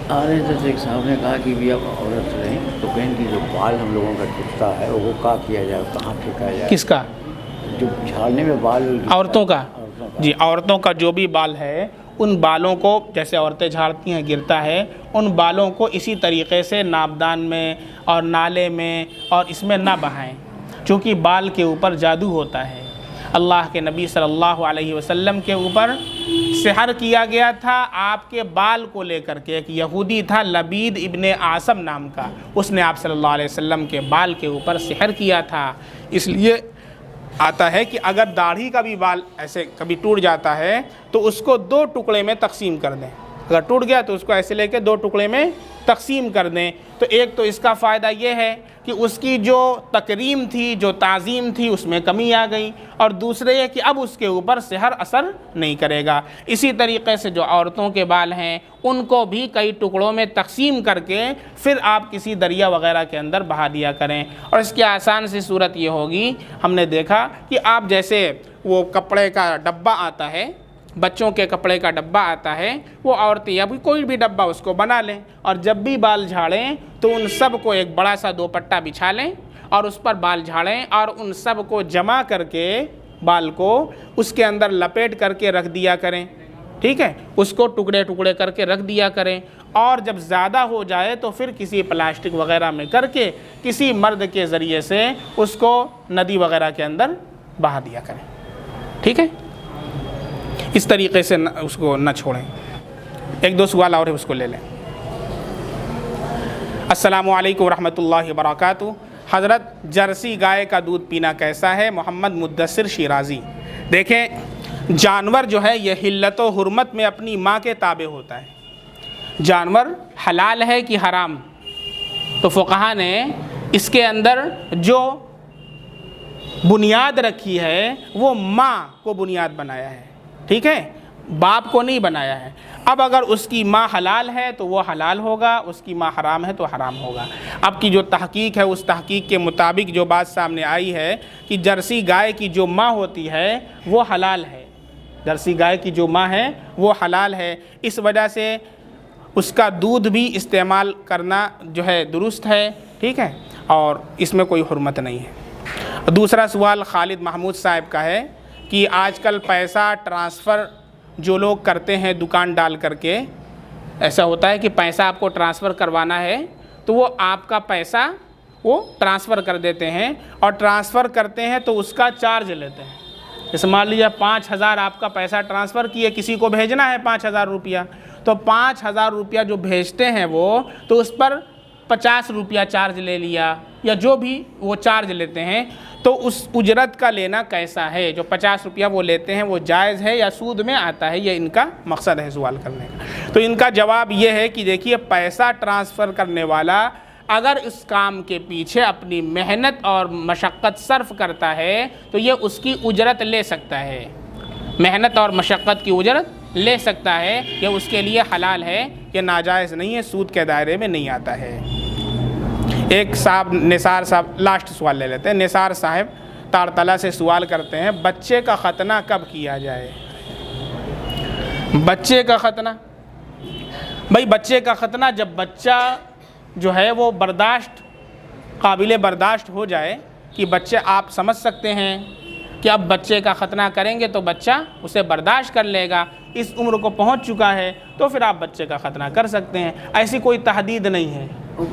जैसे एक साहब ने कहा कि भी अब औरत रहें तो बहन की जो बाल हम लोगों का टूटता है वो क्या किया जाए, कहाँ फेंका जाए? किसका? जो झाड़ने में बाल औरतों का। जी, औरतों का जो भी बाल है उन बालों को, जैसे औरतें झाड़ती हैं गिरता है, उन बालों को इसी तरीक़े से नाबदान में और नाले में और इसमें ना बहाएं, क्योंकि बाल के ऊपर जादू होता है। अल्लाह के नबी सल्लल्लाहु अलैहि वसल्लम के ऊपर सिहर किया गया था आपके बाल को लेकर के। एक यहूदी था लबीद इब्ने आसम नाम का, उसने आप सल्लल्लाहु अलैहि वसल्लम के बाल के ऊपर सिहर किया था। इसलिए आता है कि अगर दाढ़ी का भी बाल ऐसे कभी टूट जाता है तो उसको 2 टुकड़े में तकसीम कर दें। अगर टूट गया तो उसको ऐसे लेके 2 टुकड़े में तकसीम कर दें। तो एक तो इसका फ़ायदा ये है कि उसकी जो तकरीम थी, जो ताज़ीम थी, उसमें कमी आ गई, और दूसरे ये कि अब उसके ऊपर सिहर असर नहीं करेगा। इसी तरीक़े से जो औरतों के बाल हैं उनको भी कई टुकड़ों में तकसीम करके फिर आप किसी दरिया वगैरह के अंदर बहा दिया करें। और इसकी आसान सी सूरत ये होगी, हमने देखा कि आप जैसे वो कपड़े का डब्बा आता है, बच्चों के कपड़े का डब्बा आता है, वो औरतें या कोई भी डब्बा उसको बना लें और जब भी बाल झाड़ें तो उन सब को एक बड़ा सा दोपट्टा बिछा लें और उस पर बाल झाड़ें और उन सब को जमा करके बाल को उसके अंदर लपेट करके रख दिया करें। ठीक है, उसको टुकड़े टुकड़े करके रख दिया करें और जब ज़्यादा हो जाए तो फिर किसी प्लास्टिक वगैरह में करके किसी मर्द के ज़रिए से उसको नदी वगैरह के अंदर बहा दिया करें। ठीक है, इस तरीक़े से उसको न छोड़ें। 1-2 सवाल और है, उसको ले लें। अस्सलामु अलैकुम रहमतुल्लाहि व बरकातुहू। हज़रत, जर्सी गाय का दूध पीना कैसा है? मोहम्मद मुद्दसिर शिराज़ी। देखें, जानवर जो है यह हिल्लत व हुर्मत में अपनी माँ के ताबे होता है। जानवर हलाल है कि हराम, तो फ़ुक़हा ने इसके अंदर जो बुनियाद रखी है वो माँ को बुनियाद बनाया है। ठीक है, बाप को नहीं बनाया है। अब अगर उसकी माँ हलाल है तो वो हलाल होगा, उसकी माँ हराम है तो हराम होगा। अब की जो तहकीक है उस तहकीक के मुताबिक जो बात सामने आई है कि जर्सी गाय की जो माँ होती है वो हलाल है, जर्सी गाय की जो माँ है वो हलाल है। इस वजह से उसका दूध भी इस्तेमाल करना जो है दुरुस्त है। ठीक है, और इसमें कोई हुर्मत नहीं है। दूसरा सवाल खालिद महमूद साहब का है कि आजकल पैसा ट्रांसफ़र जो लोग करते हैं दुकान डाल करके, ऐसा होता है कि पैसा आपको ट्रांसफ़र करवाना है तो वो आपका पैसा वो ट्रांसफ़र कर देते हैं और ट्रांसफ़र करते हैं तो उसका चार्ज लेते हैं। जैसे मान लीजिए 5,000 आपका पैसा ट्रांसफ़र किए, किसी को भेजना है 5,000 रुपया, तो 5,000 रुपया जो भेजते हैं वो, तो उस पर 50 रुपया चार्ज ले लिया या जो भी वो चार्ज लेते हैं, तो उस उजरत का लेना कैसा है? जो 50 रुपया वो लेते हैं वो जायज़ है या सूद में आता है? ये इनका मकसद है सवाल करने का। तो इनका जवाब ये है कि देखिए, पैसा ट्रांसफ़र करने वाला अगर इस काम के पीछे अपनी मेहनत और मशक्क़त सर्फ करता है तो ये उसकी उजरत ले सकता है, मेहनत और मशक्क़त की उजरत ले सकता है, ये उसके लिए हलाल है, ये नाजायज़ नहीं है, सूद के दायरे में नहीं आता है। एक साहब निसार साहब, लास्ट सवाल ले लेते हैं। निसार साहब तारतला से सवाल करते हैं, बच्चे का ख़तना कब किया जाए? बच्चे का ख़तना, भाई बच्चे का ख़तना जब बच्चा जो है वो बर्दाश्त, काबिल बर्दाश्त हो जाए कि बच्चे, आप समझ सकते हैं कि अब बच्चे का ख़तना करेंगे तो बच्चा उसे बर्दाश्त कर लेगा, इस उम्र को पहुंच चुका है तो फिर आप बच्चे का ख़तना कर सकते हैं। ऐसी कोई तहदीद नहीं है।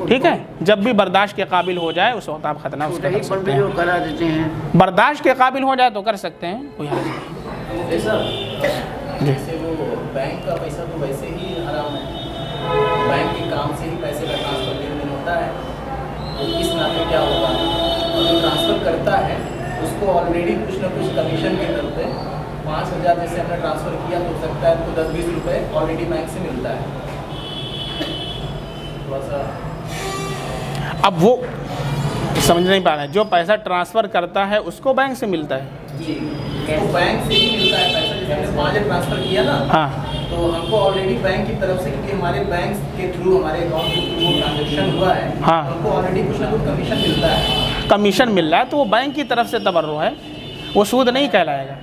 ठीक है, जब भी बर्दाश्त के काबिल हो जाए उस वक्त आप ख़तना उसका कर सकते हैं। करा देते हैं, बर्दाश्त के काबिल हो जाए तो कर सकते हैं, कोई हर्ज नहीं। जैसे वो बैंक का पैसा तो वैसे ही हराम है, बैंक के काम से ही पैसे का ट्रांसफ़र लेन देन होता है, तो इस नाते क्या होगा? और जो ट्रांसफ़र करता है उसको ऑलरेडी कुछ ना कुछ कमीशन के तौर पे 5,000 जैसे हमने ट्रांसफ़र किया तो सकता है तो 10-20 रुपये ऑलरेडी बैंक से मिलता है। थोड़ा सा अब वो समझ नहीं पा रहे हैं, जो पैसा ट्रांसफ़र करता है उसको बैंक से मिलता है जी, तो बैंक से ही मिलता है पैसा। जैसे हमने 5,000 ट्रांसफ़र किया ना, हाँ, तो हमको ऑलरेडी बैंक की तरफ से, क्योंकि हमारे बैंक के थ्रू, हमारे अकाउंट के थ्रू वो ट्रांजेक्शन हुआ है, हाँ, हमको ऑलरेडी कुछ ना कुछ कमीशन मिलता है। कमीशन मिल रहा है तो वो बैंक की तरफ से तबर्रुअ है, वो सूद नहीं कहलाएगा।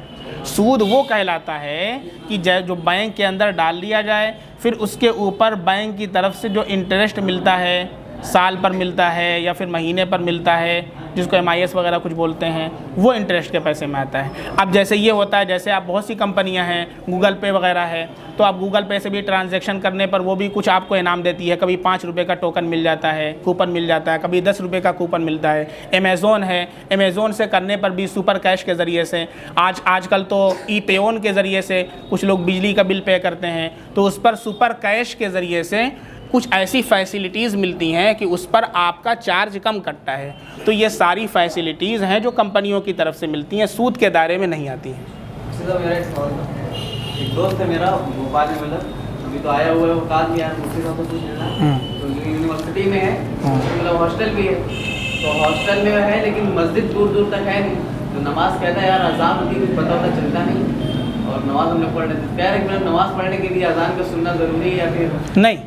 सूद वो कहलाता है कि जो बैंक के अंदर डाल दिया जाए, फिर उसके ऊपर बैंक की तरफ से जो इंटरेस्ट मिलता है, साल पर मिलता है या फिर महीने पर मिलता है, जिसको MIS वगैरह कुछ बोलते हैं, वो इंटरेस्ट के पैसे में आता है। अब जैसे ये होता है, जैसे आप बहुत सी कंपनियां हैं, गूगल पे वगैरह है, तो आप गूगल पे से भी ट्रांजैक्शन करने पर वो भी कुछ आपको इनाम देती है। कभी 5 रुपये का टोकन मिल जाता है, कूपन मिल जाता है, कभी 10 रुपये का कूपन मिलता है। अमेज़ोन है, अमेज़ोन से करने पर भी सुपर कैश के ज़रिए से, आजकल तो ई-पेओन के ज़रिए से कुछ लोग बिजली का बिल पे करते हैं, तो उस पर सुपर कैश के ज़रिए से कुछ ऐसी फैसिलिटीज़ मिलती हैं कि उस पर आपका चार्ज कम कटता है। तो ये सारी फैसिलिटीज़ हैं जो कंपनियों की तरफ से मिलती हैं, सूद के दायरे में नहीं आती हैं। मेरा एक दोस्त है मेरा, भोपाल में, मतलब अभी तो आया हुआ है, वो कहा कि यार मुझसे तो कुछ लेना, तो यूनिवर्सिटी में है, मतलब हॉस्टल भी है, तो हॉस्टल में है लेकिन मस्जिद दूर दूर तक है नहीं, तो नमाज़ कहता है यार अज़ान होती है, पता होता चलता नहीं, और नमाज़ हम लोग पढ़ने कह रहे हैं, नमाज़ पढ़ने के लिए अज़ान का सुनना ज़रूरी है या फिर नहीं?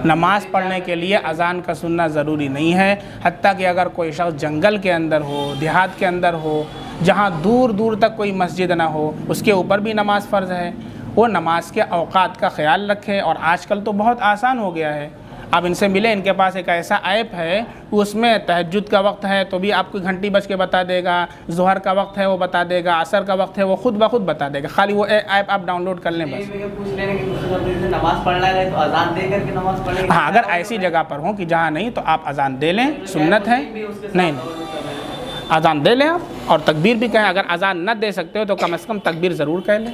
नमाज़ पढ़ने के लिए अज़ान का सुनना ज़रूरी नहीं है। हत्ता कि अगर कोई शख्स जंगल के अंदर हो, देहात के अंदर हो, जहाँ दूर दूर तक कोई मस्जिद ना हो, उसके ऊपर भी नमाज़ फ़र्ज़ है। वो नमाज के औक़ात का ख्याल रखे। और आजकल तो बहुत आसान हो गया है, आप इनसे मिले, इनके पास एक ऐसा ऐप है, उसमें तहज्जुद का वक्त है तो भी आपको घंटी बज के बता देगा, ज़ोहर का वक्त है वो बता देगा, असर का वक्त है वो खुद ब खुद बता देगा। खाली वो ऐप आप डाउनलोड कर लें बस। नमाज़ पढ़ना है तो अज़ान दे करके नमाज़ पढ़ें। हाँ, अगर ऐसी जगह पर हो कि जहाँ नहीं, तो आप अज़ान दे लें, सुन्नत है। नहीं, अज़ान दे लें आप, और तकबीर भी कहें। अगर अज़ान न दे सकते हो तो कम से कम तकबीर ज़रूर कह लें।